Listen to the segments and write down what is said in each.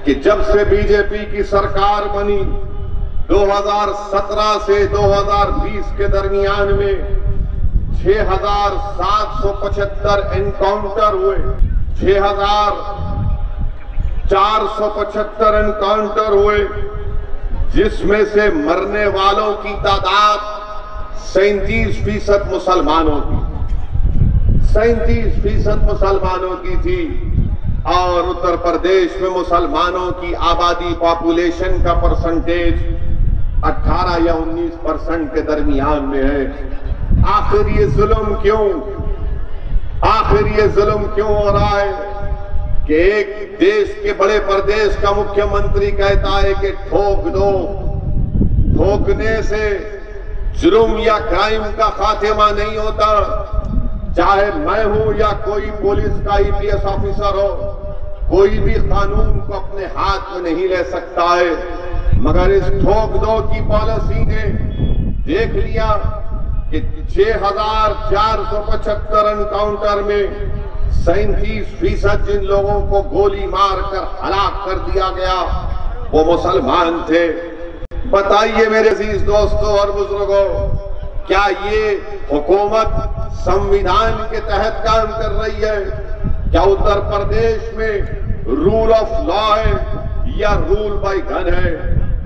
کہ جب سے بی جے پی کی سرکار بنی 2017 سے 2020 کے درمیان میں 6,775 انکاؤنٹر ہوئے، 6,475 انکاؤنٹر ہوئے، جس میں سے مرنے والوں کی تعداد 37% مسلمانوں کی 37% مسلمانوں کی تھی، اور اتر پردیش میں مسلمانوں کی آبادی پاپولیشن کا پرسنٹیج 18 یا 19% کے درمیان میں ہے۔ آخر یہ ظلم کیوں ہو رہا ہے کہ ایک دیش کے بڑے پردیش کا مکھیہ منتری کہتا ہے کہ ٹھوک دو، ٹھوکنے سے جرم یا کرائم کا خاتمہ نہیں ہوتا، چاہے میں ہوں یا کوئی پولیس کا IPS آفیسر ہو، کوئی بھی قانون کو اپنے ہاتھ میں نہیں لے سکتا ہے۔ مگر اس ٹھوک دو کی پالیسی نے دیکھ لیا کہ 6,475 انکاؤنٹر میں 37% جن لوگوں کو گولی مار کر ہلاک کر دیا گیا وہ مسلمان تھے۔ بتائیے میرے عزیز دوستوں اور بزرگوں، کیا یہ حکومت سمویدھان کے تحت کام کر رہی ہے؟ کیا اتر پردیش میں رول آف لا ہے یا رول بائی گن ہے؟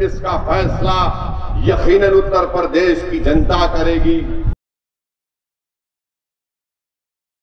اس کا فیصلہ یقیناً اتر پردیش کی جنتا کرے گی۔